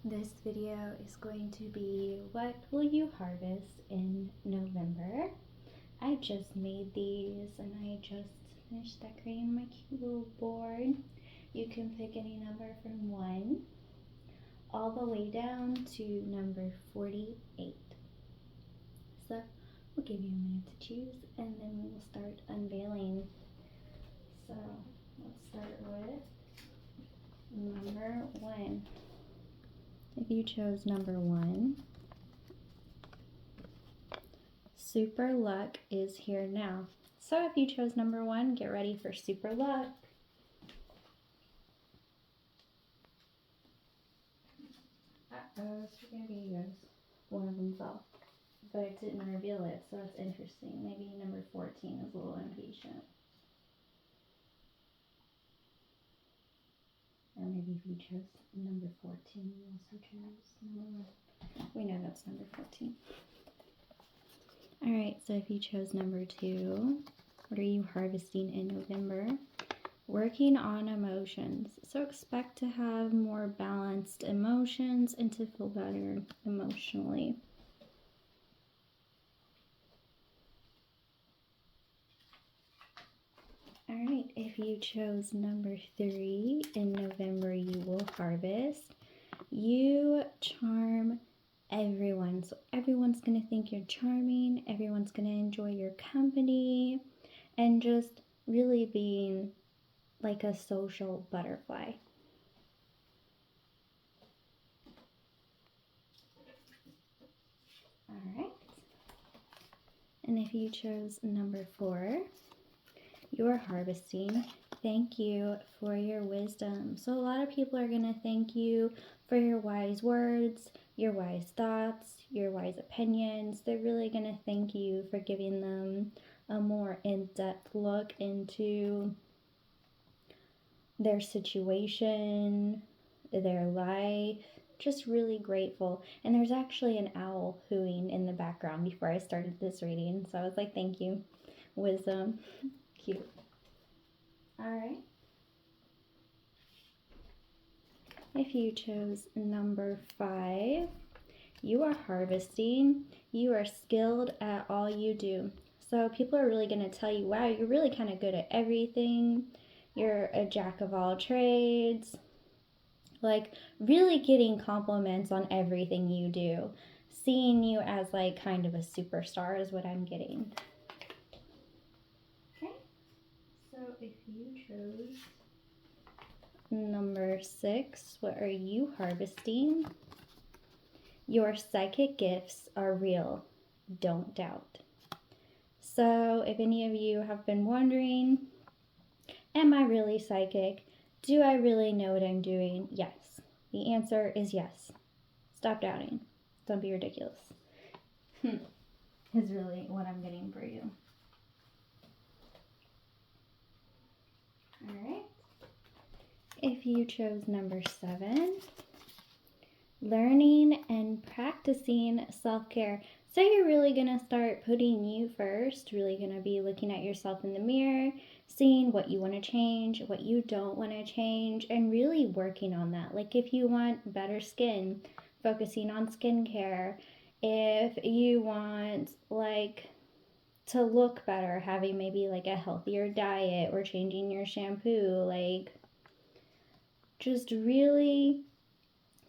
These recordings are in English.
This video is going to be what will you harvest in November. I just made these and I just finished decorating my cute little board. You can pick any number from 1 all the way down to number 48. So we'll give you a minute to choose and then we will start unveiling. So let's start with number 1. If you chose number 1, super luck is here now. So if you chose number 1, get ready for super luck. Spaghetti goes. One of them fell, but it didn't reveal it, so it's interesting. Maybe number 14 is a little impatient. Or maybe if you chose number 14, you also chose number 1. We know that's number 14. Alright, so if you chose number 2, what are you harvesting in November? Working on emotions. So expect to have more balanced emotions and to feel better emotionally. Alright, if you chose number 3, in November you will harvest. You charm everyone. So everyone's going to think you're charming, everyone's going to enjoy your company, and just really being like a social butterfly. Alright. And if you chose number 4, you're harvesting. Thank you for your wisdom. So a lot of people are going to thank you for your wise words, your wise thoughts, your wise opinions. They're really going to thank you for giving them a more in-depth look into their situation, their life. Just really grateful. And there's actually an owl hooing in the background before I started this reading. So I was like, thank you. Wisdom. Cute. Alright. If you chose number 5, you are harvesting. You are skilled at all you do. So people are really going to tell you, wow, you're really kind of good at everything. You're a jack of all trades. Like really getting compliments on everything you do. Seeing you as like kind of a superstar is what I'm getting. Okay. So if you chose number 6, what are you harvesting? Your psychic gifts are real. Don't doubt. So if any of you have been wondering, am I really psychic? Do I really know what I'm doing? Yes. The answer is yes. Stop doubting. Don't be ridiculous. Is really what I'm getting for you. Alright. If you chose number 7, learning and practicing self-care. So you're really going to start putting you first, really going to be looking at yourself in the mirror, seeing what you want to change, what you don't want to change, and really working on that. Like if you want better skin, focusing on skincare. If you want like to look better, having maybe like a healthier diet or changing your shampoo, like just really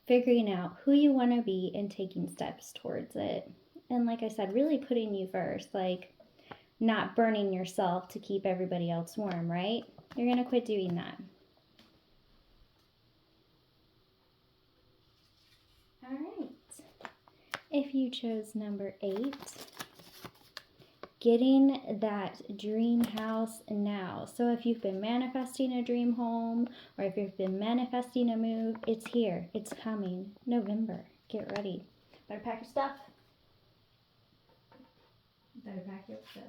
figuring out who you want to be and taking steps towards it. And like I said, really putting you first, like not burning yourself to keep everybody else warm, right? You're going to quit doing that. All right. If you chose number 8, getting that dream house now. So if you've been manifesting a dream home or if you've been manifesting a move, it's here. It's coming. November. Get ready. Better pack your stuff. Better pack your stuff.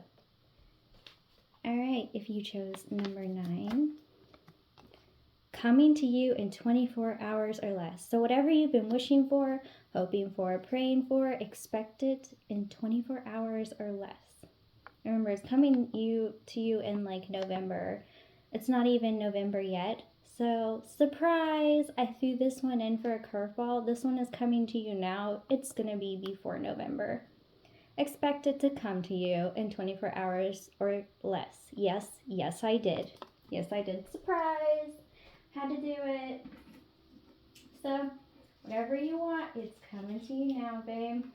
All right, if you chose number 9, coming to you in 24 hours or less. So whatever you've been wishing for, hoping for, praying for, expect it in 24 hours or less. Remember, it's coming to you in like November. It's not even November yet. So, surprise! I threw this one in for a curveball. This one is coming to you now. It's going to be before November. Expect it to come to you in 24 hours or less. Yes, I did. Yes, I did. Surprise! Had to do it. So, whatever you want, it's coming to you now, babe.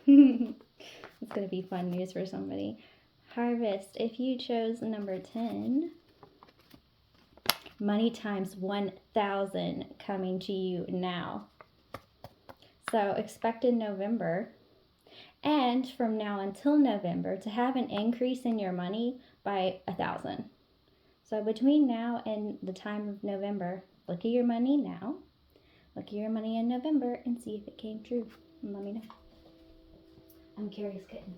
It's going to be fun news for somebody. Harvest, if you chose number 10, money times 1,000 coming to you now. So expect in November, and from now until November, to have an increase in your money by 1,000. So between now and the time of November, look at your money now, look at your money in November, and see if it came true. And let me know. I'm curious kitten.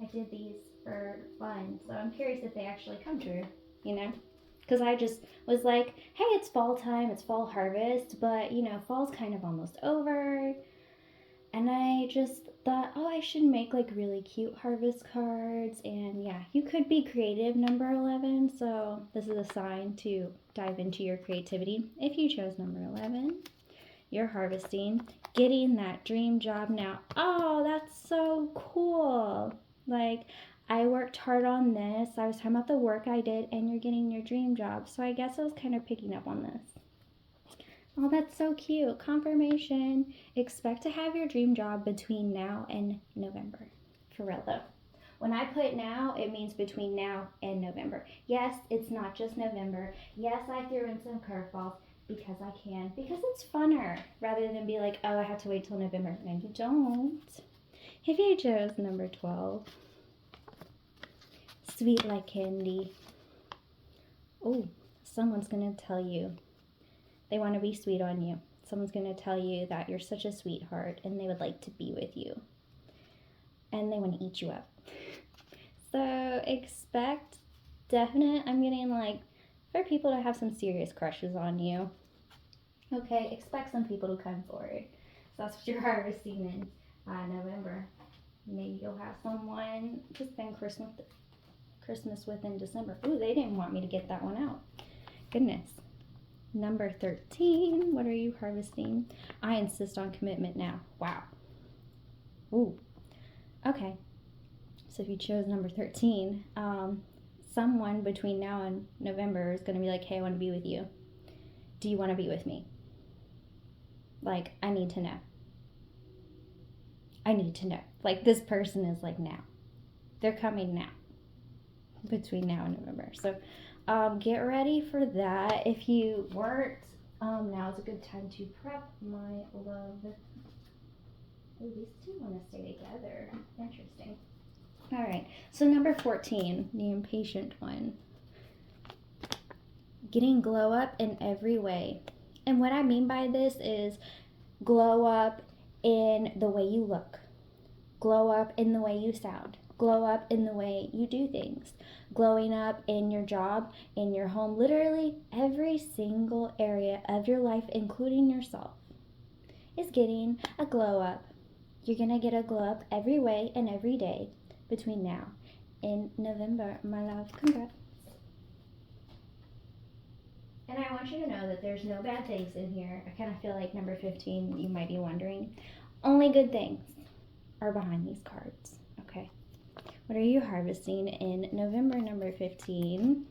I did these for fun, so I'm curious if they actually come true, you know? Because I just was like, hey, it's fall time, it's fall harvest, but, you know, fall's kind of almost over. And I just thought, oh, I should make like really cute harvest cards. And yeah, you could be creative, number 11. So this is a sign to dive into your creativity. If you chose number 11, you're harvesting, getting that dream job now. Oh, that's so cool. Like, I worked hard on this. I was talking about the work I did, and you're getting your dream job. So I guess I was kind of picking up on this. Oh, that's so cute. Confirmation. Expect to have your dream job between now and November. For real, though. When I put now, it means between now and November. Yes, it's not just November. Yes, I threw in some curveballs because I can. Because it's funner rather than be like, oh, I have to wait till November. No, you don't. If you chose number 12, sweet like candy. Oh, someone's going to tell you they want to be sweet on you. Someone's going to tell you that you're such a sweetheart and they would like to be with you. And they want to eat you up. So expect definite, I'm getting like, for people to have some serious crushes on you. Okay, expect some people to come forward. So that's what you're harvesting in November. Maybe you'll have someone to spend Christmas with in December. Ooh, they didn't want me to get that one out. Goodness. Number 13, what are you harvesting? I insist on commitment now. Wow. Ooh. Okay. So if you chose number 13, someone between now and November is going to be like, hey, I want to be with you. Do you want to be with me? Like, I need to know. I need to know. Like, this person is like now. They're coming now. Between now and November. So get ready for that. If you weren't, now is a good time to prep, my love. Oh, these two want to stay together. Interesting. All right. So number 14, the impatient one. Getting glow up in every way. And what I mean by this is glow up in the way you look. Glow up in the way you sound. Glow up in the way you do things. Glowing up in your job, in your home, literally every single area of your life, including yourself, is getting a glow up. You're going to get a glow up every way and every day between now and November, my love. Congrats. And I want you to know that there's no bad things in here. I kind of feel like number 15, you might be wondering. Only good things are behind these cards. Okay. What are you harvesting in November, number 15?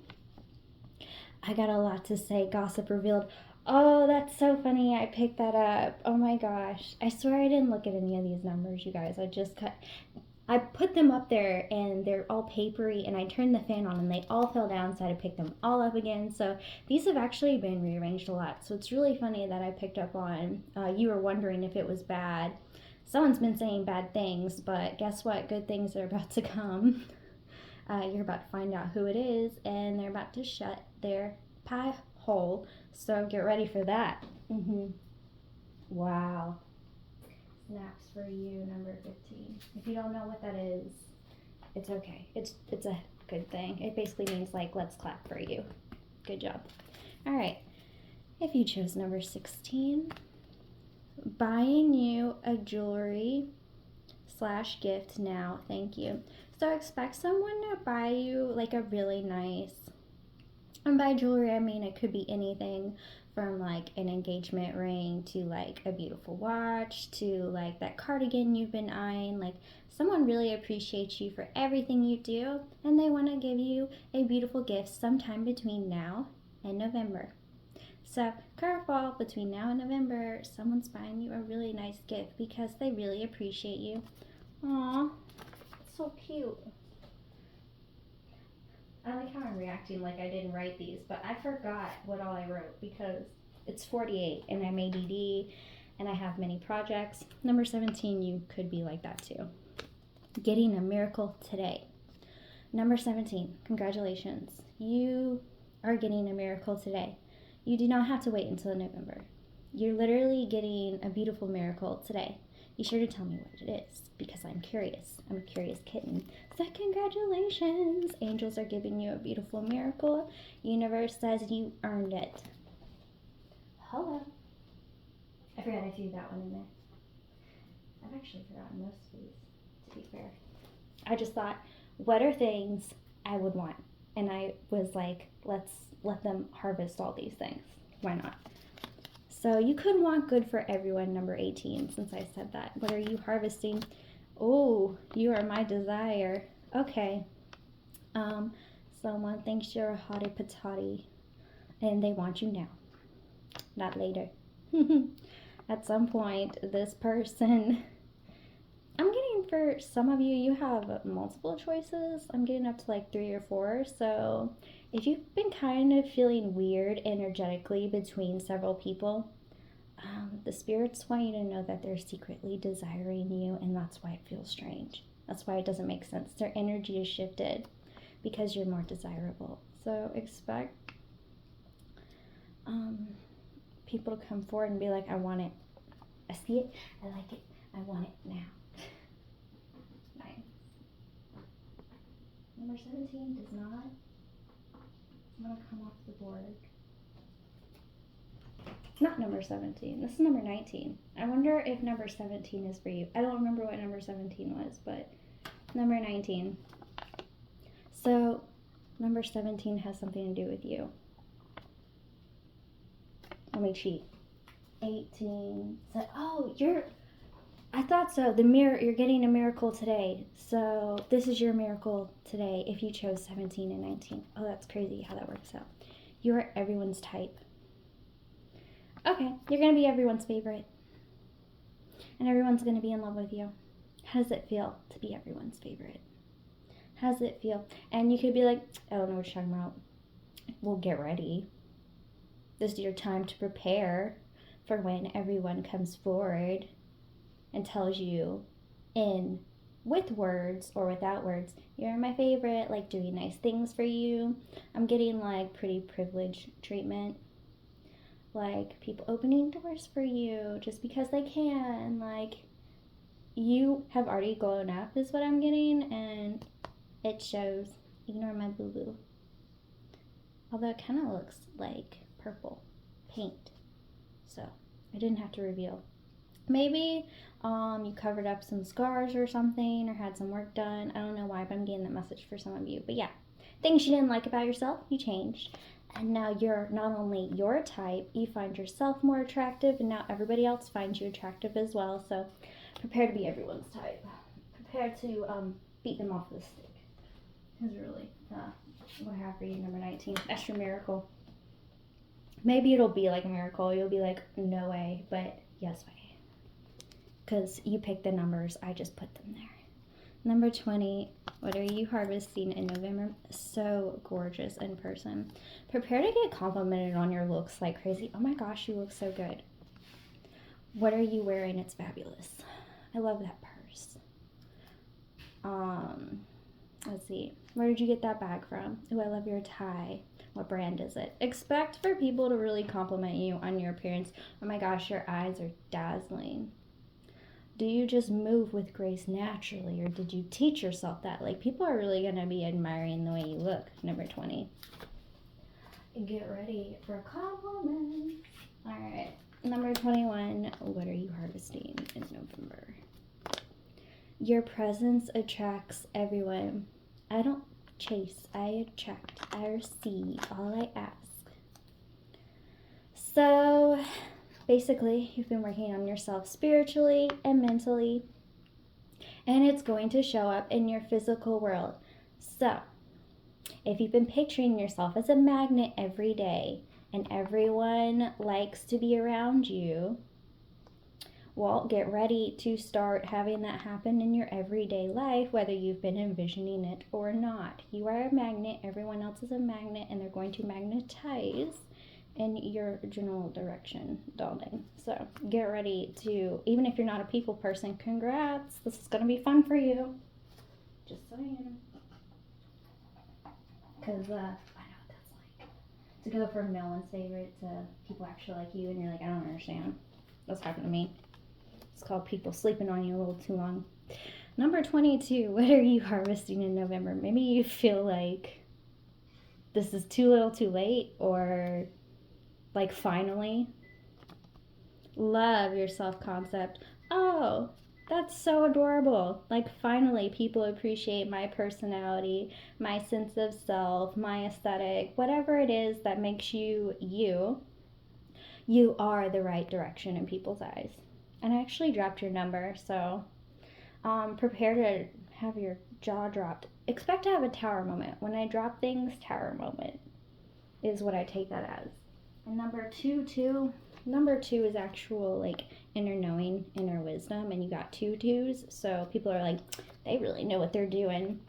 I got a lot to say. Gossip revealed. Oh, that's so funny. I picked that up. Oh my gosh. I swear I didn't look at any of these numbers, you guys. I put them up there and they're all papery and I turned the fan on and they all fell down, so I had to pick them all up again. So these have actually been rearranged a lot. So it's really funny that I picked up on, you were wondering if it was bad. Someone's been saying bad things, but guess what? Good things are about to come. You're about to find out who it is, and they're about to shut their pie hole. So get ready for that. Wow. Snaps for you, number 15. If you don't know what that is, it's okay. It's a good thing. It basically means like, let's clap for you. Good job. All right. If you chose number 16, buying you a jewelry / gift now. Thank you. So expect someone to buy you like a really nice And by jewelry, I mean it could be anything from like an engagement ring to like a beautiful watch to like that cardigan you've been eyeing. Like someone really appreciates you for everything you do, and they want to give you a beautiful gift sometime between now and November. So, curveball, between now and November, someone's buying you a really nice gift because they really appreciate you. Aw, it's so cute. I like how I'm reacting like I didn't write these, but I forgot what all I wrote because it's 48 and I'm ADD and I have many projects. Number 17, you could be like that too. Getting a miracle today. Number 17, congratulations. You are getting a miracle today. You do not have to wait until November. You're literally getting a beautiful miracle today. Be sure to tell me what it is because I'm curious. I'm a curious kitten. So congratulations. Angels are giving you a beautiful miracle. Universe says you earned it. Hello. I forgot I threw that one in there. I've actually forgotten most of these, to be fair. I just thought, what are things I would want? And I was like, let's let them harvest all these things. Why not? So you could want good for everyone, number 18, since I said that. What are you harvesting? Oh, you are my desire. Okay. Someone thinks you're a hottie patati, and they want you now, not later. At some point, this person, I'm getting for some of you, you have multiple choices. I'm getting up to like 3 or 4. So if you've been kind of feeling weird energetically between several people, the spirits want you to know that they're secretly desiring you, and that's why it feels strange. That's why it doesn't make sense. Their energy is shifted because you're more desirable. So expect people to come forward and be like, I want it. I see it. I like it. I want it now. Nice. Number 17 does not. I'm going to come off the board. Not number 17. This is number 19. I wonder if number 17 is for you. I don't remember what number 17 was, but number 19. So, number 17 has something to do with you. Let me cheat. 18. So, oh, I thought so. You're getting a miracle today. So, this is your miracle today if you chose 17 and 19. Oh, that's crazy how that works out. You are everyone's type. Okay, you're going to be everyone's favorite. And everyone's going to be in love with you. How does it feel to be everyone's favorite? How does it feel? And you could be like, I don't know what you're talking about. Well, get ready. This is your time to prepare for when everyone comes forward and tells you with words or without words, you're my favorite, like doing nice things for you. I'm getting like pretty privileged treatment. Like people opening doors for you just because they can. Like you have already grown up is what I'm getting, and it shows. Ignore my boo-boo. Although it kind of looks like purple paint. So I didn't have to reveal. Maybe you covered up some scars or something or had some work done. I don't know why, but I'm getting that message for some of you. But yeah, things you didn't like about yourself, you changed. And now you're not only your type, you find yourself more attractive, and now everybody else finds you attractive as well. So prepare to be everyone's type. Prepare to beat them off the stick. Because really, what I have for you, number 19, that's your miracle. Maybe it'll be like a miracle. You'll be like, no way, but yes way. Because you picked the numbers, I just put them there. Number 20, what are you harvesting in November? So gorgeous in person. Prepare to get complimented on your looks like crazy. Oh my gosh, you look so good. What are you wearing? It's fabulous. I love that purse. Let's see. Where did you get that bag from? Oh, I love your tie. What brand is it? Expect for people to really compliment you on your appearance. Oh my gosh, your eyes are dazzling. Do you just move with grace naturally, or did you teach yourself that? Like, people are really going to be admiring the way you look. Number 20. Get ready for compliments. All right. Number 21. What are you harvesting in November? Your presence attracts everyone. I don't chase, I attract, I receive, all I ask. So basically, you've been working on yourself spiritually and mentally, and it's going to show up in your physical world. So if you've been picturing yourself as a magnet every day and everyone likes to be around you, well, get ready to start having that happen in your everyday life, whether you've been envisioning it or not. You are a magnet, everyone else is a magnet, and they're going to magnetize in your general direction, darling. So get ready to, even if you're not a people person, congrats. This is going to be fun for you. Just saying. Because I know what that's like. To go from no one's favorite to people actually like you, and you're like, I don't understand. That's happened to me. It's called people sleeping on you a little too long. Number 22, what are you harvesting in November? Maybe you feel like this is too little too late, or like finally. Love your self-concept. Oh, that's so adorable. Like finally people appreciate my personality, my sense of self, my aesthetic, whatever it is that makes you you. You are the right direction in people's eyes. And I actually dropped your number, so prepare to have your jaw dropped. Expect to have a tower moment. When I drop things, tower moment is what I take that as. And number two is actual like inner knowing, inner wisdom, and you got 2 2s, so people are like, they really know what they're doing.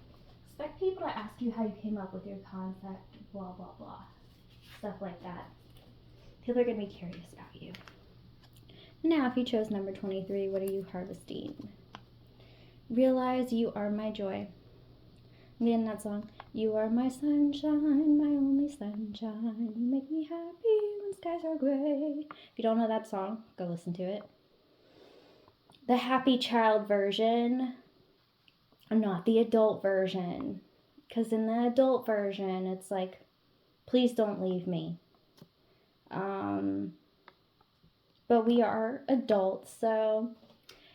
Expect people to ask you how you came up with your concept, blah blah blah, stuff like that. People are going to be curious about you. Now, if you chose number 23, what are you harvesting? Realize you are my joy. I'm getting that song. You are my sunshine, my only sunshine. You make me happy when skies are gray. If you don't know that song, go listen to it. The happy child version, not the adult version. Because in the adult version, it's like, please don't leave me. But we are adults, so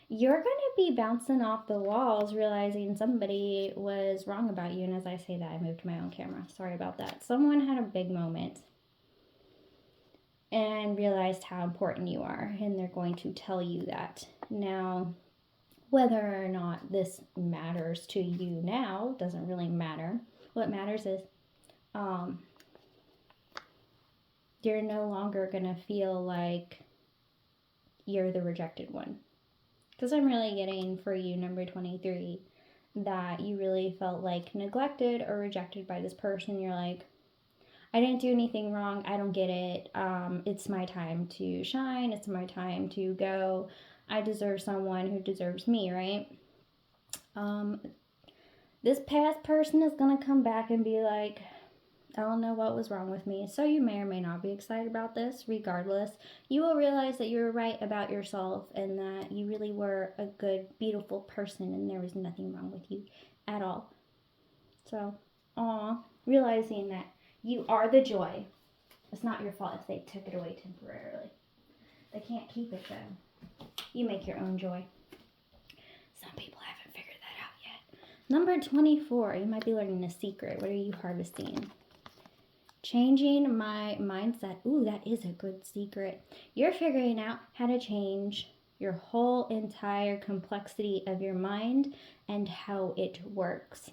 you're going to be bouncing off the walls realizing somebody was wrong about you. And as I say that, I moved my own camera. Sorry about that. Someone had a big moment and realized how important you are, and they're going to tell you that. Now, whether or not this matters to you now doesn't really matter. What matters is you're no longer going to feel like you're the rejected one. Because I'm really getting for you, number 23, that you really felt like neglected or rejected by this person. You're like, I didn't do anything wrong. I don't get it. It's my time to shine. It's my time to go. I deserve someone who deserves me, right? This past person is going to come back and be like, I don't know what was wrong with me. So you may or may not be excited about this. Regardless, you will realize that you were right about yourself and that you really were a good, beautiful person and there was nothing wrong with you at all. So, realizing that you are the joy. It's not your fault if they took it away temporarily. They can't keep it though. You make your own joy. Some people haven't figured that out yet. Number 24, you might be learning a secret. What are you harvesting? Changing my mindset. Ooh, that is a good secret. You're figuring out how to change your whole entire complexity of your mind and how it works.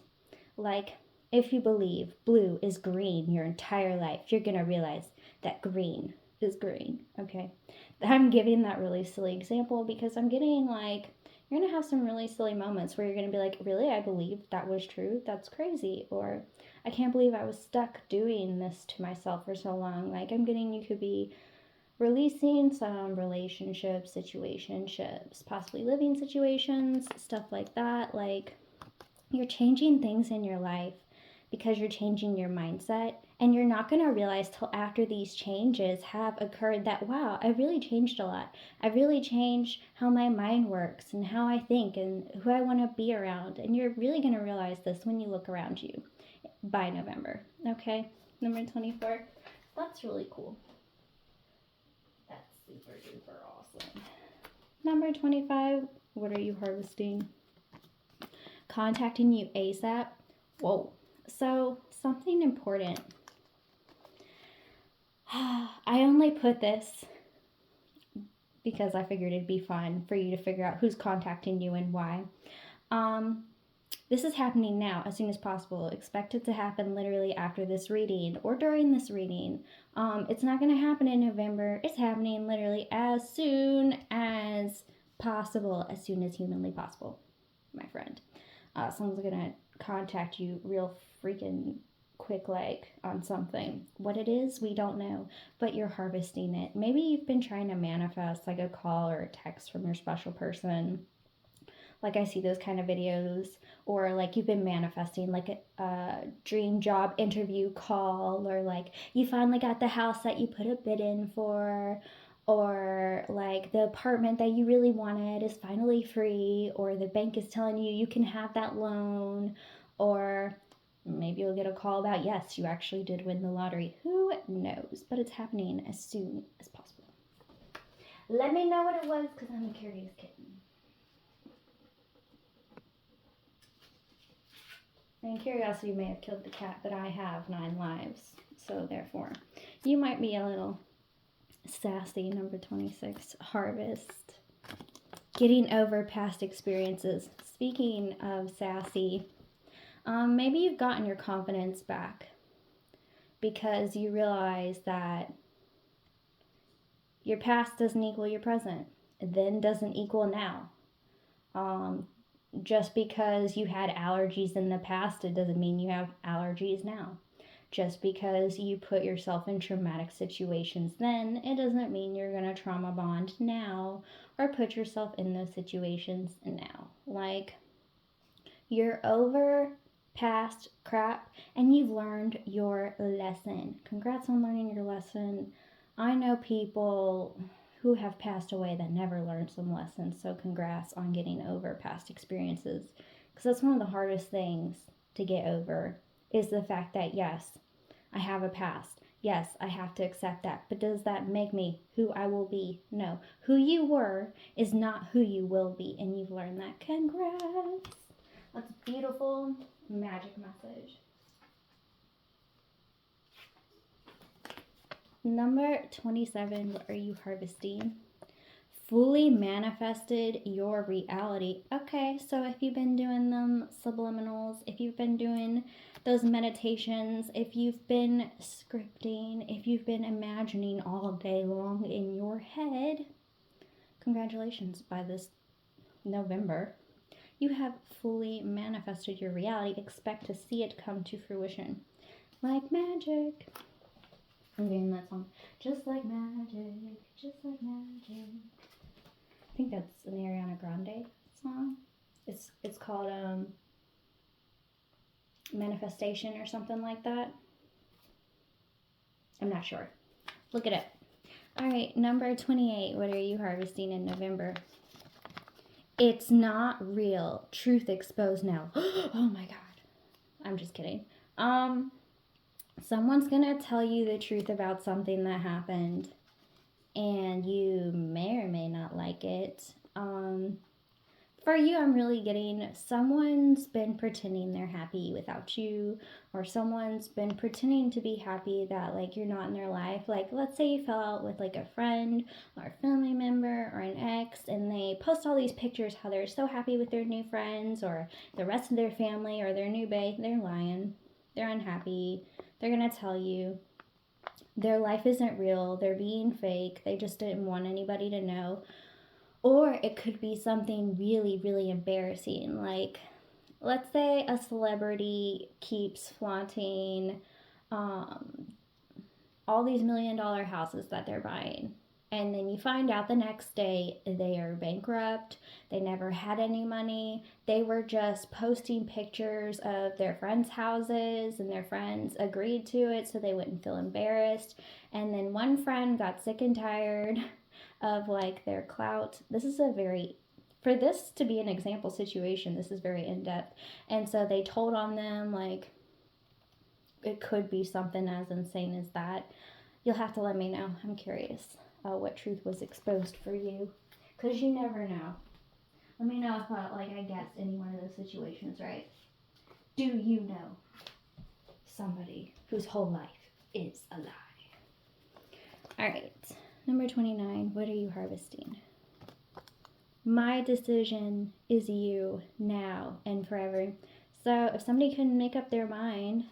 Like, if you believe blue is green your entire life, you're going to realize that green is green, okay? I'm giving that really silly example because I'm getting like, you're going to have some really silly moments where you're going to be like, really, I believe that was true? That's crazy. Or, I can't believe I was stuck doing this to myself for so long. Like, I'm getting, you could be releasing some relationships, situationships, possibly living situations, stuff like that. Like, you're changing things in your life because you're changing your mindset, and you're not going to realize till after these changes have occurred that, wow, I really changed a lot. I really changed how my mind works and how I think and who I want to be around. And you're really going to realize this when you look around you by November. Okay, number 24. That's really cool. That's super duper awesome. Number 25. What are you harvesting? Contacting you ASAP. Whoa. So, something important. I only put this because I figured it'd be fun for you to figure out who's contacting you and why. This is happening now as soon as possible. Expect it to happen literally after this reading or during this reading. It's not going to happen in November. It's happening literally as soon as possible, as soon as humanly possible, my friend. Someone's going to contact you real freaking quick, like on something. What it is, we don't know, but you're harvesting it. Maybe you've been trying to manifest like a call or a text from your special person. Like I see those kind of videos, or like you've been manifesting like a dream job interview call, or like you finally got the house that you put a bid in for, or like the apartment that you really wanted is finally free, or the bank is telling you you can have that loan, or maybe you'll get a call about, yes, you actually did win the lottery. Who knows? But it's happening as soon as possible. Let me know what it was, because I'm a curious kitten. And curiosity may have killed the cat, but I have 9 lives. So therefore, you might be a little sassy. Number 26, harvest. Getting over past experiences. Speaking of sassy, maybe you've gotten your confidence back because you realize that your past doesn't equal your present. Then doesn't equal now. Just because you had allergies in the past, it doesn't mean you have allergies now. Just because you put yourself in traumatic situations then, it doesn't mean you're going to trauma bond now or put yourself in those situations now. Like, you're over past crap and you've learned your lesson. Congrats on learning your lesson. I know people who have passed away that never learned some lessons, so congrats on getting over past experiences, because that's one of the hardest things to get over, is the fact that yes, I have a past, yes, I have to accept that, but does that make me who I will be? No. Who you were is not who you will be, and you've learned that. Congrats. That's a beautiful magic message. Number 27, what are you harvesting? Fully manifested your reality. Okay, so if you've been doing them subliminals, if you've been doing those meditations, if you've been scripting, if you've been imagining all day long in your head, congratulations, by this November, you have fully manifested your reality. Expect to see it come to fruition. Like magic. I'm getting that song. Just like magic, just like magic. I think that's an Ariana Grande song. It's called Manifestation or something like that. I'm not sure. Look it up. All right, number 28. What are you harvesting in November? It's not real. Truth exposed now. Oh my God. I'm just kidding. Someone's gonna tell you the truth about something that happened, and you may or may not like it. For you, I'm really getting someone's been pretending they're happy without you, or someone's been pretending to be happy that like you're not in their life. Like, let's say you fell out with like a friend or a family member or an ex, and they post all these pictures how they're so happy with their new friends or the rest of their family or their new bae. They're lying. They're unhappy. They're gonna tell you their life isn't real. They're being fake. They just didn't want anybody to know. Or it could be something really, really embarrassing. Like, let's say a celebrity keeps flaunting all these $1 million houses that they're buying. And then you find out the next day they are bankrupt. They never had any money. They were just posting pictures of their friends' houses, and their friends agreed to it so they wouldn't feel embarrassed. And then one friend got sick and tired of like their clout. This is for this to be an example situation, this is very in-depth. And so they told on them, like, it could be something as insane as that. You'll have to let me know. I'm curious what truth was exposed for you, because you never know. Let me know if I guessed any one of those situations right. Do you know? somebody whose whole life is a lie. All right, number 29, what are you harvesting? My decision is you now and forever. So if somebody couldn't make up their mind,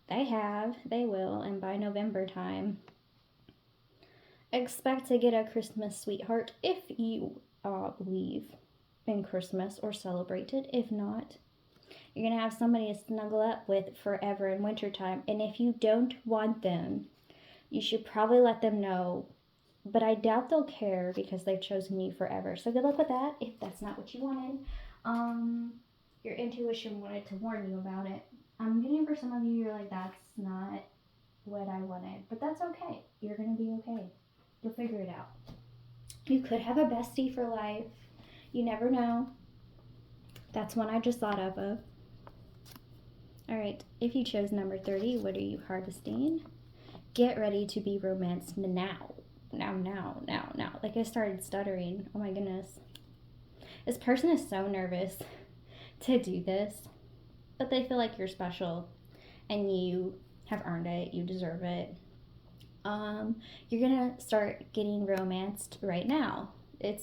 they will, and by November time, expect to get a Christmas sweetheart if you believe in Christmas or celebrate it. If not, you're going to have somebody to snuggle up with forever in wintertime. And if you don't want them, you should probably let them know. But I doubt they'll care because they've chosen you forever. So good luck with that if that's not what you wanted. Your intuition wanted to warn you about it. I'm getting for some of you, you're like, that's not what I wanted. But that's okay. You're going to be okay. You'll figure it out. You could have a bestie for life. You never know. That's one I just thought of. All right. If you chose number 30, what are you harvesting? Get ready to be romanced now. Now. Like I started stuttering. Oh my goodness. This person is so nervous to do this, but they feel like you're special and you have earned it. You deserve it. You're gonna start getting romanced right now.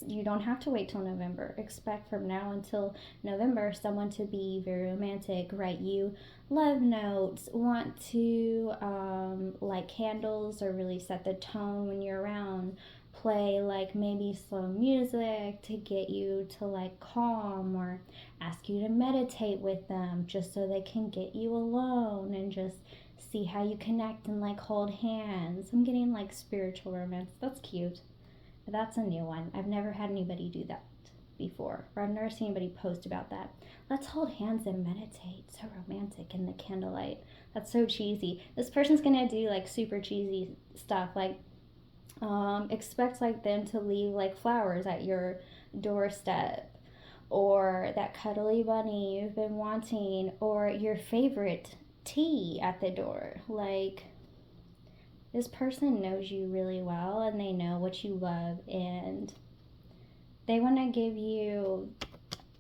You don't have to wait till November. Expect from now until November someone to be very romantic, write you love notes, want to light candles or really set the tone when you're around, play like maybe slow music to get you to like calm, or ask you to meditate with them just so they can get you alone and just see how you connect and like hold hands. I'm getting like spiritual romance. That's cute. That's a new one. I've never had anybody do that before, or I've never seen anybody post about that. Let's hold hands and meditate. So romantic in the candlelight. That's so cheesy. This person's gonna do like super cheesy stuff, like expect like them to leave like flowers at your doorstep, or that cuddly bunny you've been wanting, or your favorite tea at the door. Like, this person knows you really well and they know what you love, and they want to give you,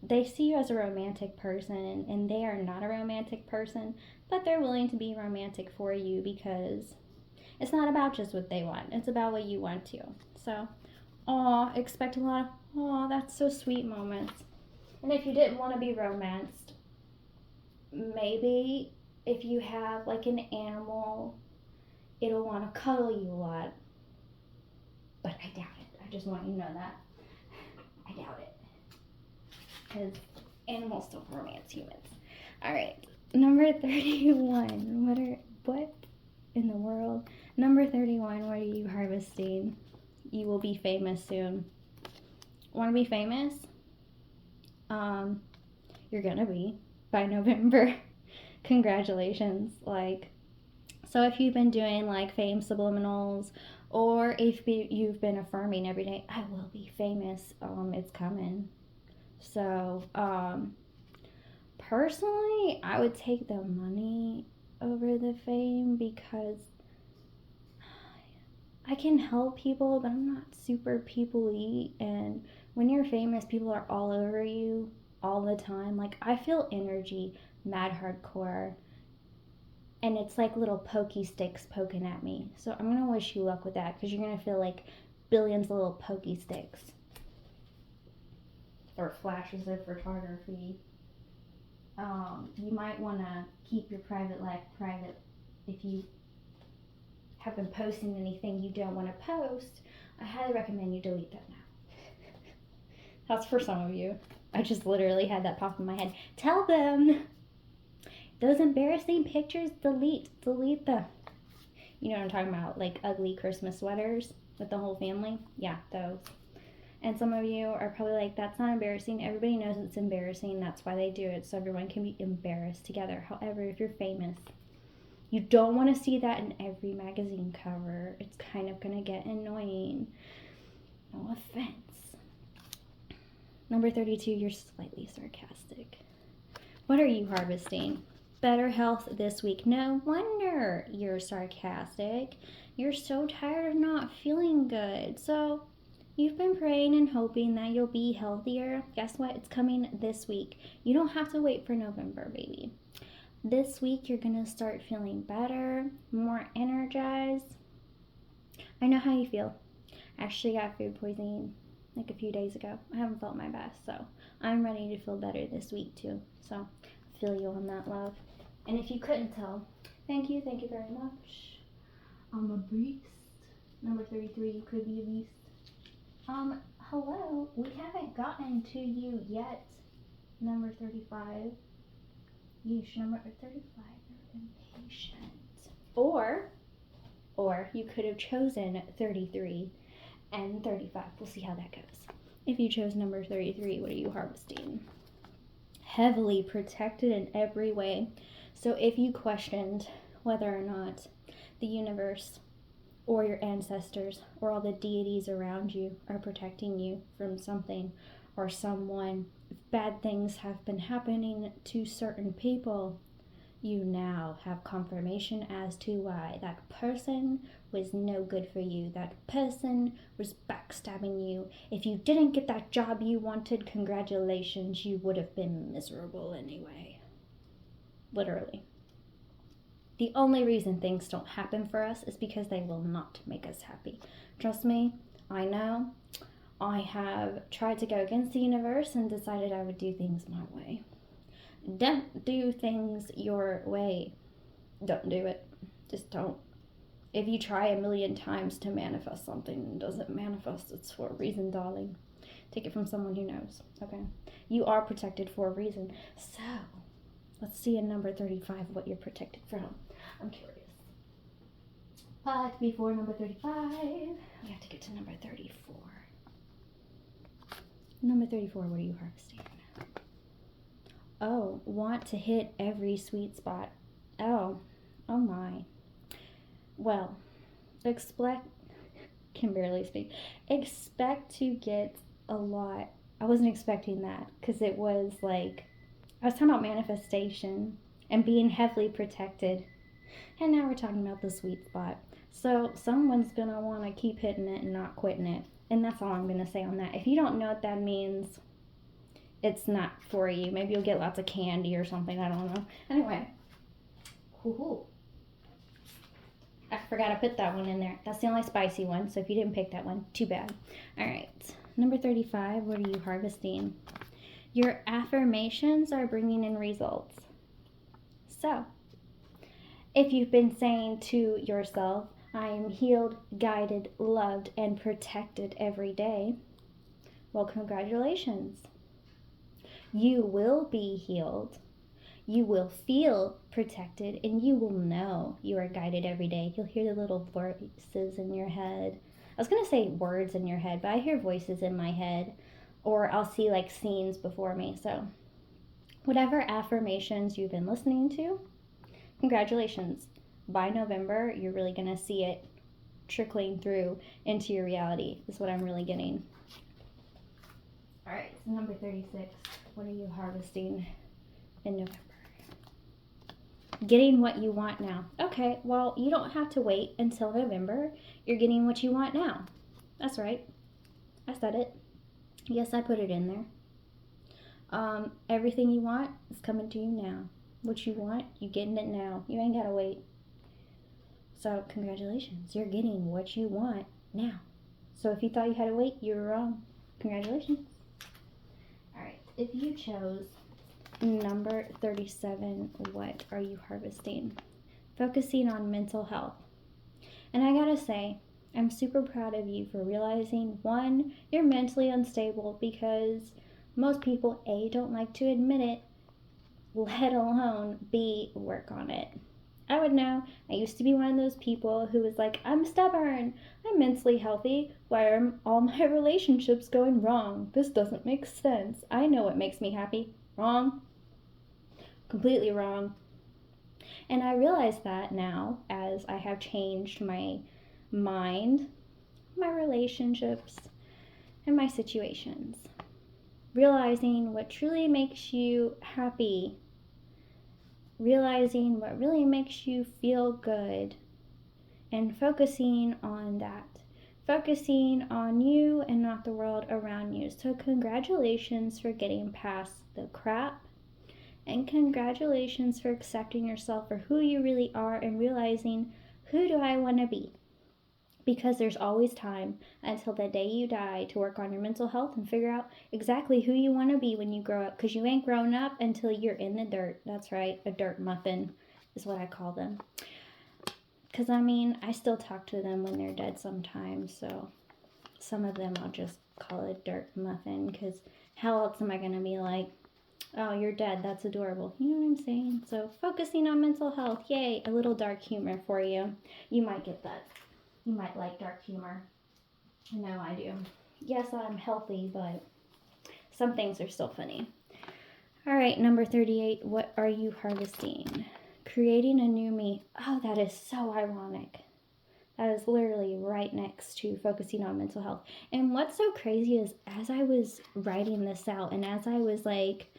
they see you as a romantic person, and they are not a romantic person, but they're willing to be romantic for you because it's not about just what they want, it's about what you want to. So, expect a lot of, that's so sweet moments. And if you didn't want to be romanced, maybe if you have like an animal, it'll want to cuddle you a lot. But I doubt it. I just want you to know that. I doubt it. Because animals don't romance humans. Alright. Number 31. What in the world? Number 31, what are you harvesting? You will be famous soon. Want to be famous? You're gonna be by November. Congratulations. So if you've been doing like fame subliminals, or if you've been affirming every day, I will be famous, it's coming. So, personally, I would take the money over the fame because I can help people, but I'm not super people-y, and when you're famous, people are all over you all the time. Like, I feel energy mad hardcore, and it's like little pokey sticks poking at me. So I'm going to wish you luck with that, because you're going to feel like billions of little pokey sticks. Or flashes of photography. You might want to keep your private life private. If you have been posting anything you don't want to post, I highly recommend you delete that now. That's for some of you. I just literally had that pop in my head. Tell them! Those embarrassing pictures, delete them. You know what I'm talking about, like ugly Christmas sweaters with the whole family? Yeah, those. And some of you are probably like, that's not embarrassing. Everybody knows it's embarrassing. That's why they do it, so everyone can be embarrassed together. However, if you're famous, you don't want to see that in every magazine cover. It's kind of going to get annoying. No offense. Number 32, you're slightly sarcastic. What are you harvesting? Better health this week. No wonder you're sarcastic. You're so tired of not feeling good. So you've been praying and hoping that you'll be healthier. Guess what? It's coming this week. You don't have to wait for November, baby. This week you're going to start feeling better, more energized. I know how you feel. I actually got food poisoning like a few days ago. I haven't felt my best, so I'm ready to feel better this week too. So I feel you on that, love. And if you couldn't tell, thank you very much. I'm a beast. Number 33, you could be a beast. Hello, we haven't gotten to you yet. Number 35. Yeesh, number 35, you're impatient. Or you could have chosen 33 and 35. We'll see how that goes. If you chose number 33, what are you harvesting? Heavily protected in every way. So if you questioned whether or not the universe or your ancestors or all the deities around you are protecting you from something or someone, if bad things have been happening to certain people, you now have confirmation as to why that person was no good for you. That person was backstabbing you. If you didn't get that job you wanted, congratulations, you would have been miserable anyway. Literally. The only reason things don't happen for us is because they will not make us happy. Trust me, I know. I have tried to go against the universe and decided I would do things my way. Don't do things your way. Don't do it. Just don't. If you try a million times to manifest something, it doesn't manifest. It's for a reason, darling. Take it from someone who knows, okay? You are protected for a reason. So, let's see in number 35 what you're protected from. I'm curious. But before number 35, we have to get to number 34. Number 34, what are you harvesting? Oh, want to hit every sweet spot. Oh my. Well, can barely speak. Expect to get a lot. I wasn't expecting that because it was like, I was talking about manifestation and being heavily protected. And now we're talking about the sweet spot. So someone's going to want to keep hitting it and not quitting it. And that's all I'm going to say on that. If you don't know what that means, it's not for you. Maybe you'll get lots of candy or something. I don't know. Anyway. Woohoo. I forgot to put that one in there. That's the only spicy one. So if you didn't pick that one, too bad. All right. Number 35, what are you harvesting? Your affirmations are bringing in results. So, if you've been saying to yourself, I am healed, guided, loved, and protected every day, well, congratulations. You will be healed. You will feel protected, and you will know you are guided every day. You'll hear the little voices in your head. I was going to say words in your head, but I hear voices in my head, or I'll see like scenes before me. So whatever affirmations you've been listening to, congratulations. By November, you're really going to see it trickling through into your reality, is what I'm really getting. All right, so number 36, what are you harvesting in November? Getting what you want now. Okay, well, you don't have to wait until November. You're getting what you want now. That's right. I said it. Yes, I put it in there. Everything you want is coming to you now. What you want, you're getting it now. You ain't got to wait. So, congratulations. You're getting what you want now. So, if you thought you had to wait, you were wrong. Congratulations. All right, if you chose number 37, what are you harvesting? Focusing on mental health. And I gotta say, I'm super proud of you for realizing, one, you're mentally unstable, because most people, A, don't like to admit it, let alone B, work on it. I would know. I used to be one of those people who was like, I'm stubborn, I'm mentally healthy, why are all my relationships going wrong? This doesn't make sense. I know what makes me happy. Wrong. Completely wrong. And I realize that now as I have changed my mind, my relationships, and my situations. Realizing what truly makes you happy. Realizing what really makes you feel good. And focusing on that. Focusing on you and not the world around you. So congratulations for getting past the crap And congratulations for accepting yourself for who you really are and realizing, who do I want to be? Because there's always time until the day you die to work on your mental health and figure out exactly who you want to be when you grow up. Because you ain't grown up until you're in the dirt. That's right, a dirt muffin is what I call them. Because, I mean, I still talk to them when they're dead sometimes, so some of them I'll just call a dirt muffin, because how else am I going to be like, oh, you're dead, that's adorable. You know what I'm saying? So focusing on mental health, yay, a little dark humor for you. You might get that. You might like dark humor. I know I do. Yes, I'm healthy, but some things are still funny. All right, number 38, what are you harvesting? Creating a new me. Oh, that is so ironic. That is literally right next to focusing on mental health. And what's so crazy is, as I was writing this out and as I was like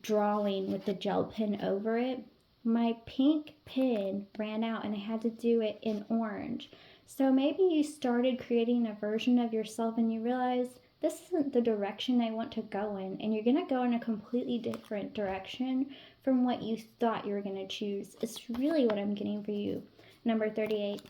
drawing with the gel pen over it, my pink pen ran out and I had to do it in orange. So maybe you started creating a version of yourself and you realized, this isn't the direction I want to go in, and you're going to go in a completely different direction from what you thought you were going to choose. It's really what I'm getting for you. Number 38.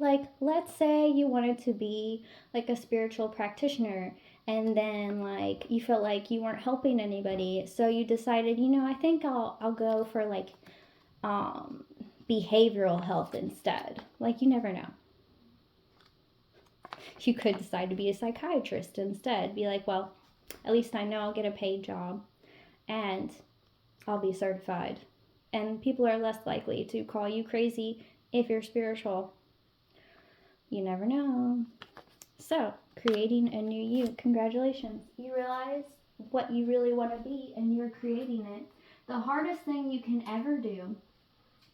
Like, let's say you wanted to be like a spiritual practitioner, and then like you felt like you weren't helping anybody, so you decided, I think I'll go for like behavioral health instead. Like, you never know. You could decide to be a psychiatrist instead. Be like, well, at least I know I'll get a paid job and I'll be certified. And people are less likely to call you crazy if you're spiritual. You never know. So, creating a new you. Congratulations. You realize what you really want to be and you're creating it. The hardest thing you can ever do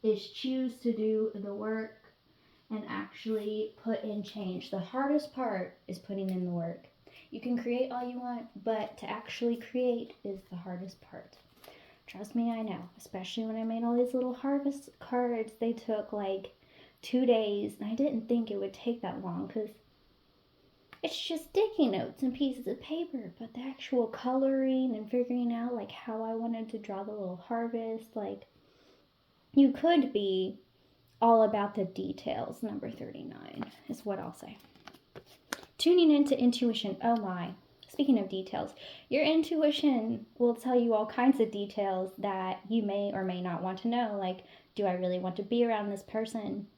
is choose to do the work and actually put in change. The hardest part is putting in the work. You can create all you want, but to actually create is the hardest part. Trust me, I know. Especially when I made all these little harvest cards. They took like 2 days, and I didn't think it would take that long because it's just sticky notes and pieces of paper. But the actual coloring and figuring out like how I wanted to draw the little harvest, like, you could be all about the details. Number 39 is what I'll say. Tuning into intuition. Oh my. Speaking of details, your intuition will tell you all kinds of details that you may or may not want to know. Like, do I really want to be around this person?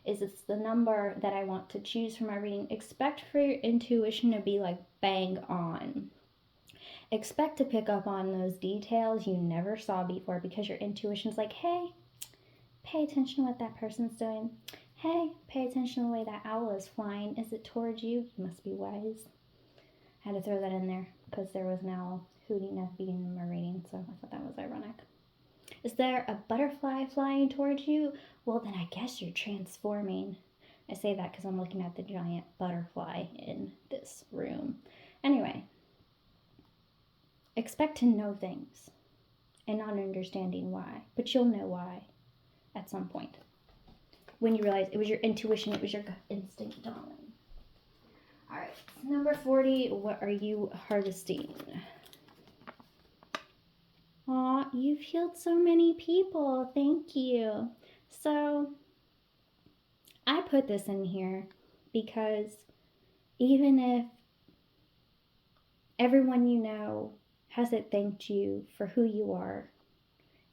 Is this the number that I want to choose for my reading? Expect for your intuition to be like bang on. Expect to pick up on those details you never saw before, because your intuition's like, hey, pay attention to what that person's doing. Hey, pay attention to the way that owl is flying. Is it towards you? You must be wise. I had to throw that in there because there was an owl hooting at the beginning of my reading, so I thought that was ironic. Is there a butterfly flying towards you? Well, then I guess you're transforming. I say that because I'm looking at the giant butterfly in this room. Anyway, expect to know things and not understanding why, but you'll know why at some point. When you realize it was your intuition, it was your gut instinct, darling. All right, number 40, what are you harvesting? Aw, you've healed so many people. Thank you. So, I put this in here because even if everyone you know hasn't thanked you for who you are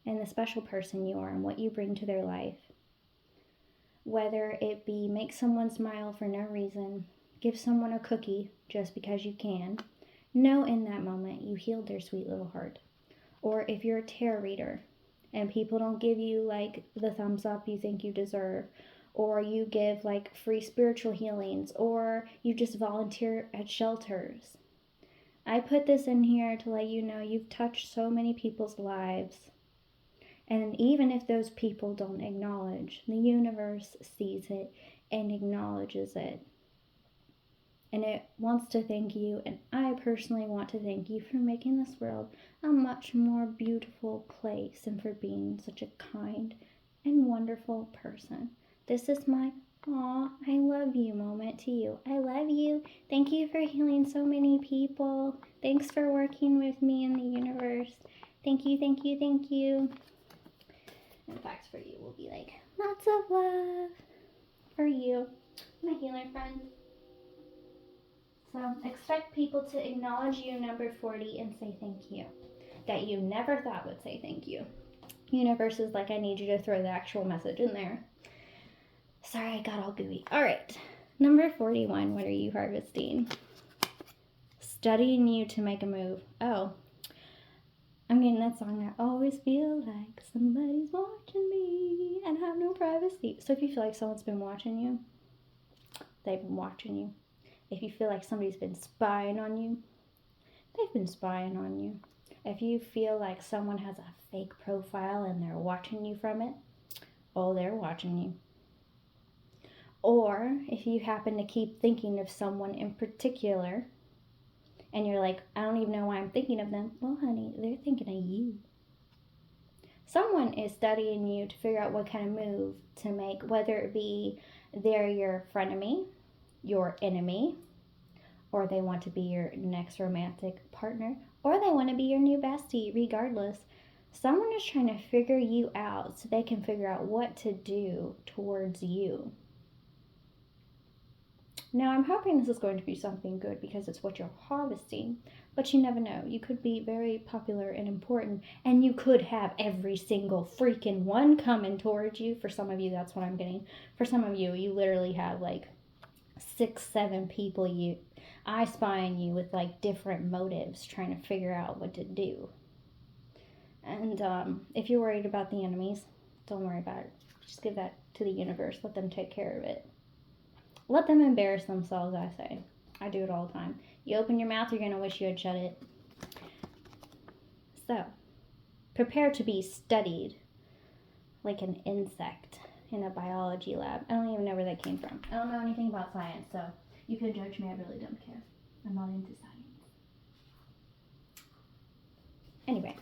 and the special person you are and what you bring to their life, whether it be make someone smile for no reason, give someone a cookie just because you can, know in that moment you healed their sweet little heart. Or if you're a tarot reader and people don't give you like the thumbs up you think you deserve, or you give like free spiritual healings, or you just volunteer at shelters. I put this in here to let you know you've touched so many people's lives. And even if those people don't acknowledge, the universe sees it and acknowledges it. And it wants to thank you, and I personally want to thank you for making this world a much more beautiful place and for being such a kind and wonderful person. This is my aw, I love you moment to you. I love you. Thank you for healing so many people. Thanks for working with me in the universe. Thank you, thank you, thank you. In fact, for you will be like, lots of love for you, my healer friend. So expect people to acknowledge you, number 40, and say thank you. That you never thought would say thank you. Universe is like, I need you to throw the actual message in there. Sorry, I got all gooey. All right. Number 41, what are you harvesting? Studying you to make a move. Oh, I'm getting that song. I always feel like somebody's watching me and have no privacy. So if you feel like someone's been watching you, they've been watching you. If you feel like somebody's been spying on you, they've been spying on you. If you feel like someone has a fake profile and they're watching you from it, oh, they're watching you. Or if you happen to keep thinking of someone in particular and you're like, I don't even know why I'm thinking of them. Well, honey, they're thinking of you. Someone is studying you to figure out what kind of move to make, whether it be they're your frenemy, your enemy, or they want to be your next romantic partner, or they want to be your new bestie. Regardless, someone is trying to figure you out so they can figure out what to do towards you. Now, I'm hoping this is going to be something good because it's what you're harvesting, but you never know. You could be very popular and important, and you could have every single freaking one coming towards you. For some of you, that's what I'm getting. For some of you, you literally have like 6, 7 people I spy on you with like different motives trying to figure out what to do. And if you're worried about the enemies, don't worry about it. Just give that to the universe. Let them take care of it. Let them embarrass themselves, I say. I do it all the time. You open your mouth, you're going to wish you had shut it. So, prepare to be studied like an insect in a biology lab. I don't even know where that came from. I don't know anything about science, so you can judge me. I really don't care. I'm not into science. Anyway,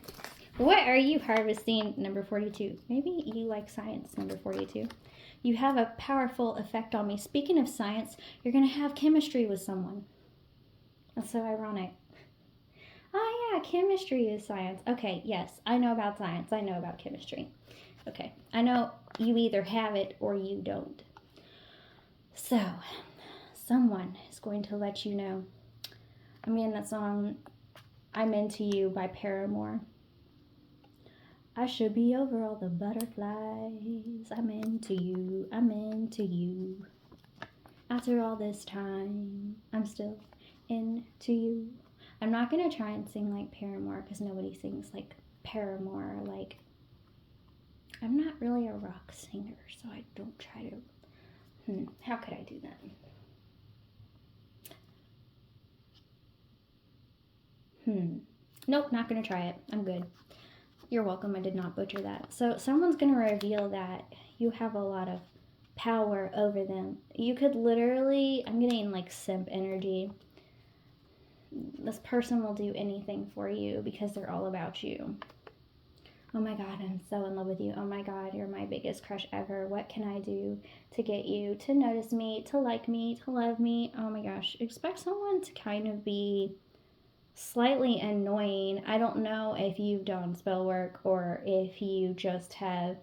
what are you harvesting, number 42? Maybe you like science, number 42. You have a powerful effect on me. Speaking of science, you're going to have chemistry with someone. That's so ironic. Oh yeah, chemistry is science. Okay, yes, I know about science. I know about chemistry. Okay, I know you either have it or you don't. So, someone is going to let you know. I mean, that song, I'm Into You by Paramore. I should be over all the butterflies. I'm into you. I'm into you. After all this time, I'm still into you. I'm not going to try and sing like Paramore because nobody sings like Paramore. Like, I'm not really a rock singer, so I don't try to. How could I do that? Nope, not going to try it. I'm good. You're welcome. I did not butcher that. So someone's going to reveal that you have a lot of power over them. You could literally, I'm getting like simp energy. This person will do anything for you because they're all about you. Oh my God, I'm so in love with you. Oh my God, you're my biggest crush ever. What can I do to get you to notice me, to like me, to love me? Oh my gosh, expect someone to kind of be slightly annoying. I don't know if you've done spell work or if you just have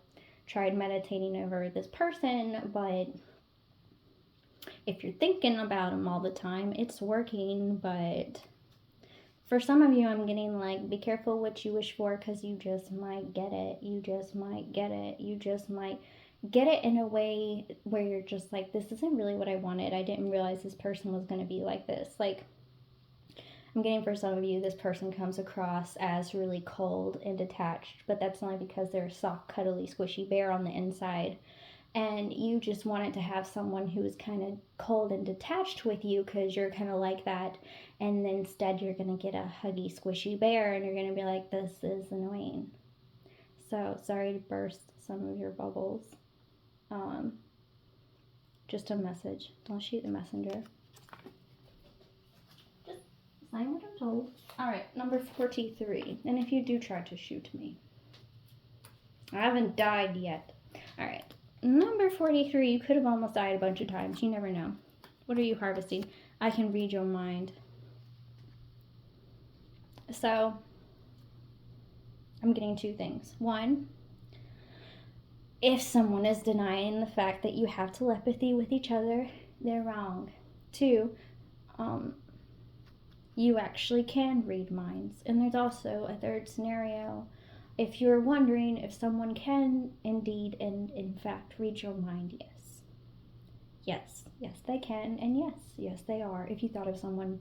tried meditating over this person, but if you're thinking about them all the time, it's working. But for some of you, I'm getting like, be careful what you wish for because you just might get it. You just might get it. You just might get it in a way where you're just like, this isn't really what I wanted. I didn't realize this person was going to be like this. Like, I'm getting for some of you, this person comes across as really cold and detached, but that's only because they're a soft, cuddly, squishy bear on the inside. And you just wanted to have someone who is kind of cold and detached with you because you're kind of like that. And then instead you're going to get a huggy, squishy bear and you're going to be like, this is annoying. So sorry to burst some of your bubbles. Just a message. Don't shoot the messenger. Sign what I'm told. Alright, number 43. And if you do try to shoot me, I haven't died yet. Alright, number 43. You could have almost died a bunch of times. You never know. What are you harvesting? I can read your mind. So, I'm getting two things. One, if someone is denying the fact that you have telepathy with each other, they're wrong. Two, you actually can read minds. And there's also a third scenario. If you're wondering if someone can indeed and in fact read your mind, yes. Yes, they can, and yes, they are. If you thought of someone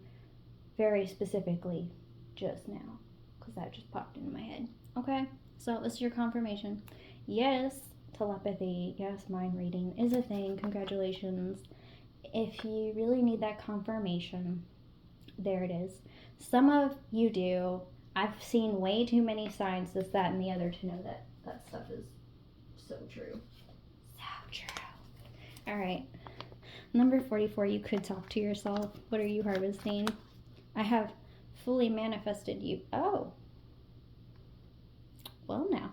very specifically just now, because that just popped into my head. Okay, so this is your confirmation. Yes, telepathy, yes, mind reading is a thing. Congratulations. If you really need that confirmation, there it is. Some of you do. I've seen way too many signs, this, that, and the other to know that that stuff is so true. So true. All right. Number 44, you could talk to yourself. What are you harvesting? I have fully manifested you. Oh. Well, now.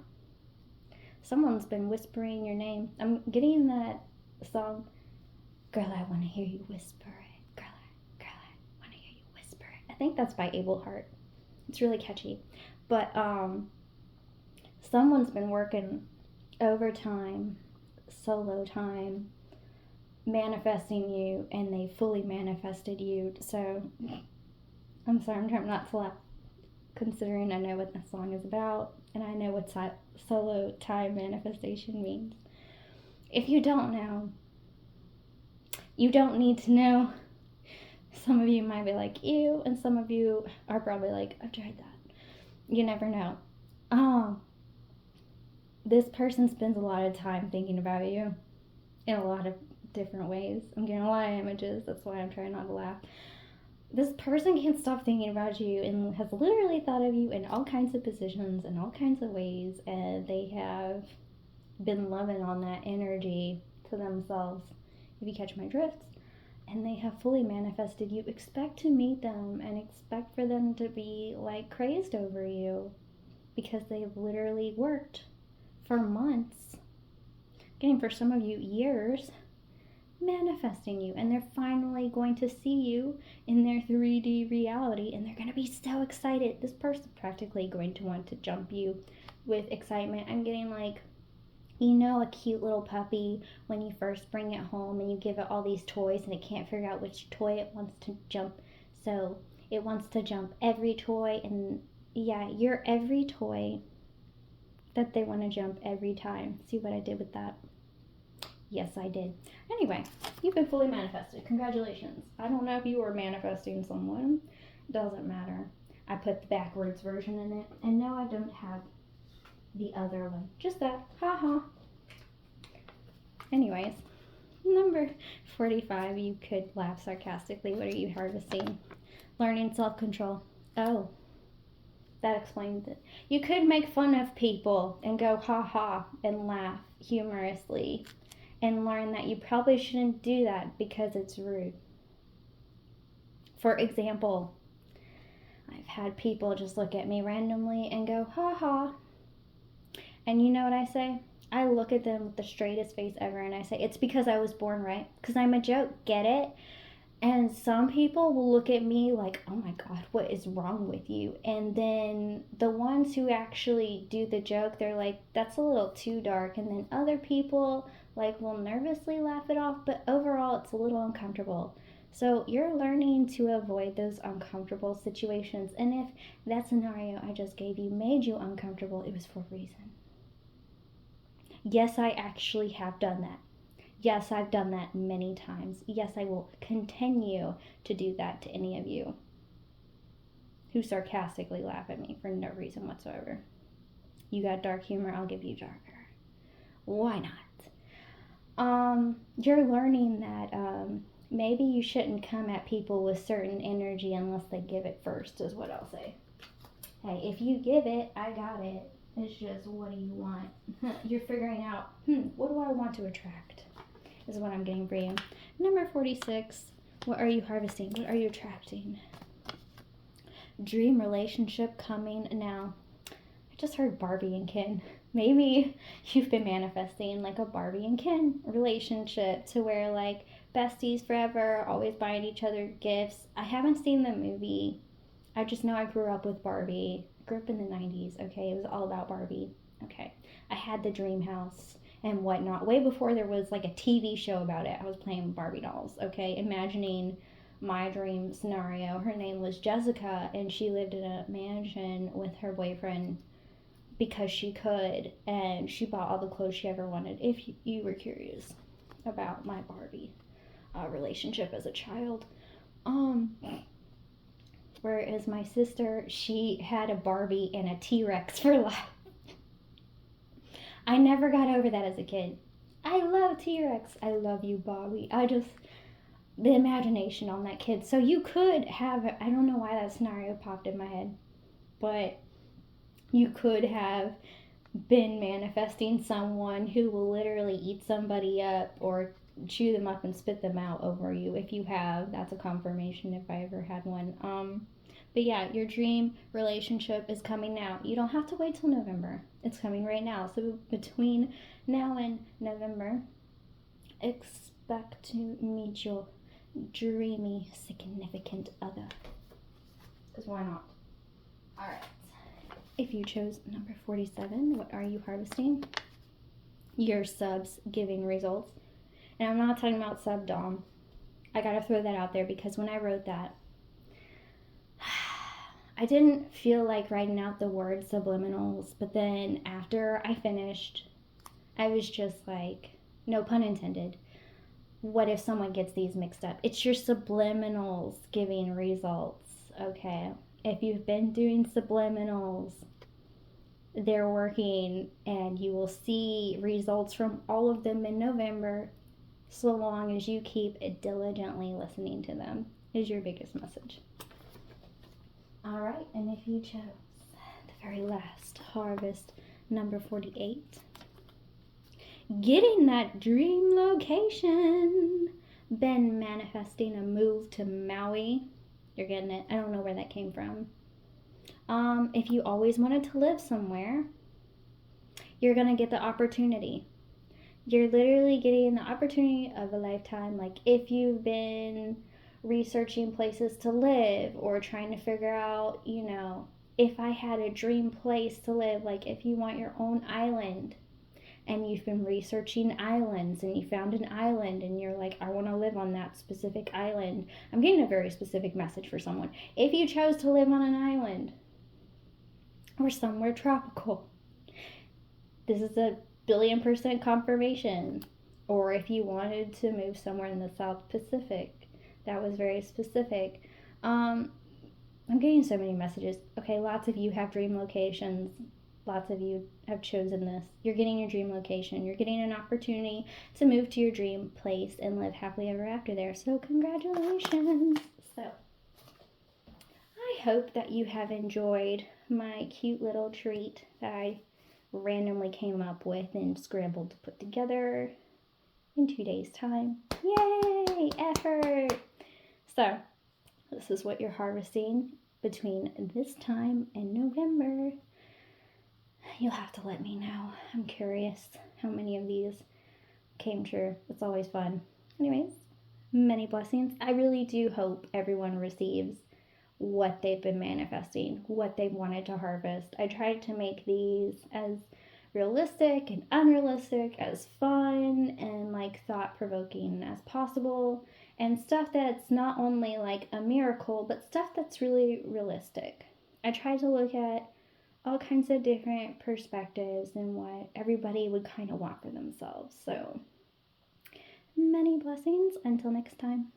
Someone's been whispering your name. I'm getting that song, Girl, I Want to Hear You Whisper It. Girl, I Want to Hear You Whisper It. I think that's by Abel Hart. It's really catchy. But someone's been working overtime, solo time, manifesting you, and they fully manifested you. So I'm sorry, I'm trying not to laugh, considering I know what the song is about and I know what solo time manifestation means. If you don't know, you don't need to know. Some of you might be like, ew, and some of you are probably like, I've tried that. You never know. This person spends a lot of time thinking about you in a lot of different ways. I'm getting a lot of images, that's why I'm trying not to laugh. This person can't stop thinking about you and has literally thought of you in all kinds of positions, in all kinds of ways, and they have been loving on that energy to themselves, if you catch my drift. And they have fully manifested you. Expect to meet them and expect for them to be like crazed over you, because they've literally worked for months, getting for some of you years, manifesting you, and they're finally going to see you in their 3D reality, and they're going to be so excited. This person's practically going to want to jump you with excitement. I'm getting like, you know, a cute little puppy when you first bring it home and you give it all these toys and it can't figure out which toy it wants to jump, so it wants to jump every toy, and yeah, you're every toy that they want to jump every time. See what I did with that? Yes, I did. Anyway, you've been fully manifested. Congratulations. I don't know if you were manifesting someone. Doesn't matter. I put the backwards version in it. And no, I don't have the other one. Just that. Ha. Anyways, number 45, you could laugh sarcastically. What are you harvesting? Learning self-control. Oh, that explains it. You could make fun of people and go ha and laugh humorously, and learn that you probably shouldn't do that because it's rude. For example, I've had people just look at me randomly and go, ha. And you know what I say? I look at them with the straightest face ever and I say, it's because I was born right. Because I'm a joke, get it? And some people will look at me like, oh my God, what is wrong with you? And then the ones who actually do the joke, they're like, that's a little too dark. And then other people like will nervously laugh it off, but overall it's a little uncomfortable. So you're learning to avoid those uncomfortable situations. And if that scenario I just gave you made you uncomfortable, it was for a reason. Yes, I actually have done that. Yes, I've done that many times. Yes, I will continue to do that to any of you who sarcastically laugh at me for no reason whatsoever. You got dark humor, I'll give you darker. Why not? You're learning that maybe you shouldn't come at people with certain energy unless they give it first, is what I'll say. Hey, if you give it, I got it. It's just, what do you want? You're figuring out, what do I want to attract? Is what I'm getting for you. Number 46, what are you harvesting? What are you attracting? Dream relationship coming now. I just heard Barbie and Ken. Maybe you've been manifesting like a Barbie and Ken relationship to where like besties forever, always buying each other gifts. I haven't seen the movie. I just know I grew up with Barbie. grew up in the 90s, okay? It was all about Barbie, okay? I had the dream house and whatnot. Way before there was like a TV show about it, I was playing Barbie dolls, okay? Imagining my dream scenario. Her name was Jessica, and she lived in a mansion with her boyfriend because she could, and she bought all the clothes she ever wanted. If you were curious about my Barbie relationship as a child. Whereas my sister, she had a Barbie and a T-Rex for life. I never got over that as a kid. I love T-Rex. I love you, Barbie. The imagination on that kid. So you could have, I don't know why that scenario popped in my head, but you could have been manifesting someone who will literally eat somebody up or chew them up and spit them out over you. If you have, that's a confirmation if I ever had one. But yeah, your dream relationship is coming now. You don't have to wait till November. It's coming right now. So between now and November, expect to meet your dreamy, significant other. Because why not? Alright. If you chose number 47, what are you harvesting? Your subs giving results. And I'm not talking about subdom. I gotta throw that out there because when I wrote that, I didn't feel like writing out the word subliminals, but then after I finished, I was just like, no pun intended, what if someone gets these mixed up? It's your subliminals giving results, okay? If you've been doing subliminals, they're working, and you will see results from all of them in November, so long as you keep diligently listening to them, is your biggest message. All right, and if you chose the very last harvest, number 48, getting that dream location, been manifesting a move to Maui, you're getting it. I don't know where that came from. If you always wanted to live somewhere, you're going to get the opportunity. You're literally getting the opportunity of a lifetime. Like if you've been researching places to live or trying to figure out, if I had a dream place to live, like if you want your own island and you've been researching islands and you found an island and you're like, I want to live on that specific island. I'm getting a very specific message for someone. If you chose to live on an island or somewhere tropical, this is a 1,000,000,000% confirmation. Or if you wanted to move somewhere in the South Pacific, that was very specific. I'm getting so many messages. Okay, lots of you have dream locations. Lots of you have chosen this. You're getting your dream location. You're getting an opportunity to move to your dream place and live happily ever after there. So congratulations. So I hope that you have enjoyed my cute little treat that I randomly came up with and scrambled to put together in 2 days' time. Yay! Effort! So, this is what you're harvesting between this time and November. You'll have to let me know. I'm curious how many of these came true. It's always fun. Anyways, many blessings. I really do hope everyone receives what they've been manifesting, what they wanted to harvest. I tried to make these as realistic and unrealistic, as fun and like thought-provoking as possible, and stuff that's not only like a miracle, but stuff that's really realistic. I tried to look at all kinds of different perspectives and what everybody would kind of want for themselves. So, many blessings. Until next time.